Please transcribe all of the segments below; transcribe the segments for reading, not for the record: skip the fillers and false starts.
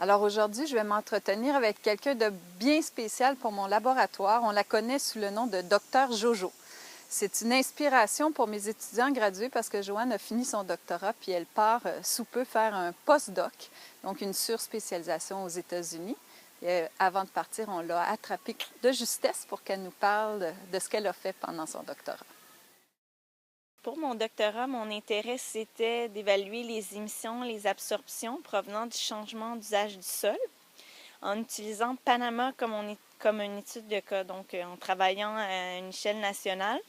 Alors aujourd'hui, je vais m'entretenir avec quelqu'un de bien spécial pour mon laboratoire. On la connaît sous le nom de Dr Jojo. C'est une inspiration pour mes étudiants gradués parce que Joanne a fini son doctorat puis elle part sous peu faire un postdoc, donc une surspécialisation aux États-Unis. Et avant de partir, on l'a attrapée de justesse pour qu'elle nous parle de ce qu'elle a fait pendant son doctorat. Pour mon doctorat, mon intérêt, c'était d'évaluer les émissions, les absorptions provenant du changement d'usage du sol en utilisant Panama comme une étude de cas, donc en travaillant à une échelle nationale.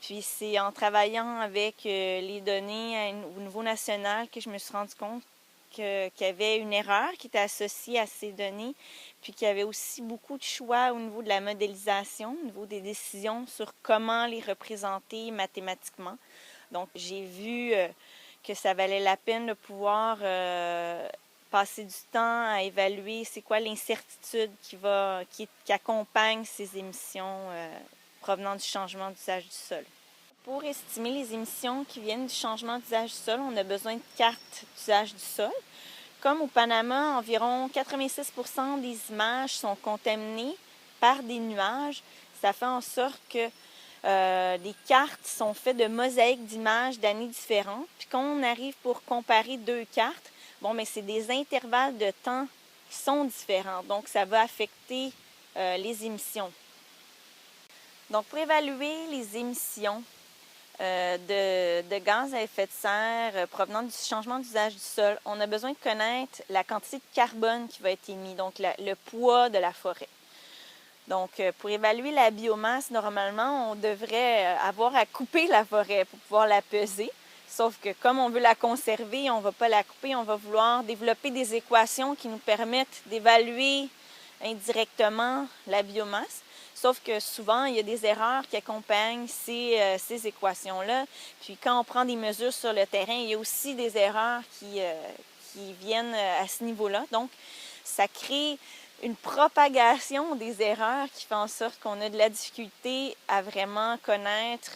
Puis c'est en travaillant avec les données au niveau national que je me suis rendu compte qu'il y avait une erreur qui était associée à ces données, puis qu'il y avait aussi beaucoup de choix au niveau de la modélisation, au niveau des décisions sur comment les représenter mathématiquement. Donc j'ai vu que ça valait la peine de pouvoir passer du temps à évaluer c'est quoi l'incertitude qui accompagne ces émissions provenant du changement d'usage du sol. Pour estimer les émissions qui viennent du changement d'usage du sol, on a besoin de cartes d'usage du sol. Comme au Panama, environ 86% des images sont contaminées par des nuages. Ça fait en sorte que les cartes sont faites de mosaïques d'images d'années différentes. Puis quand on arrive pour comparer deux cartes, c'est des intervalles de temps qui sont différents. Donc, ça va affecter les émissions. Donc, pour évaluer les émissions de gaz à effet de serre provenant du changement d'usage du sol, on a besoin de connaître la quantité de carbone qui va être émis, donc le poids de la forêt. Donc, pour évaluer la biomasse, normalement, on devrait avoir à couper la forêt pour pouvoir la peser. Sauf que comme on veut la conserver, on ne va pas la couper, on va vouloir développer des équations qui nous permettent d'évaluer indirectement la biomasse. Sauf que souvent, il y a des erreurs qui accompagnent ces équations-là. Puis quand on prend des mesures sur le terrain, il y a aussi des erreurs qui viennent à ce niveau-là. Donc, ça crée une propagation des erreurs qui fait en sorte qu'on a de la difficulté à vraiment connaître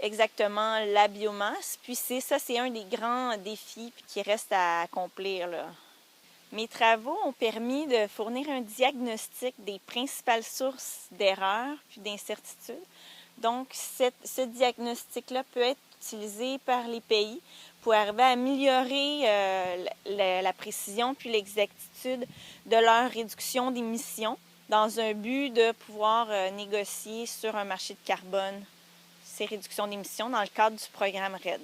exactement la biomasse. Puis c'est un des grands défis qui reste à accomplir, là. Mes travaux ont permis de fournir un diagnostic des principales sources d'erreurs puis d'incertitudes. Donc, ce diagnostic-là peut être utilisé par les pays pour arriver à améliorer la précision puis l'exactitude de leur réduction d'émissions dans un but de pouvoir négocier sur un marché de carbone ces réductions d'émissions dans le cadre du programme RED.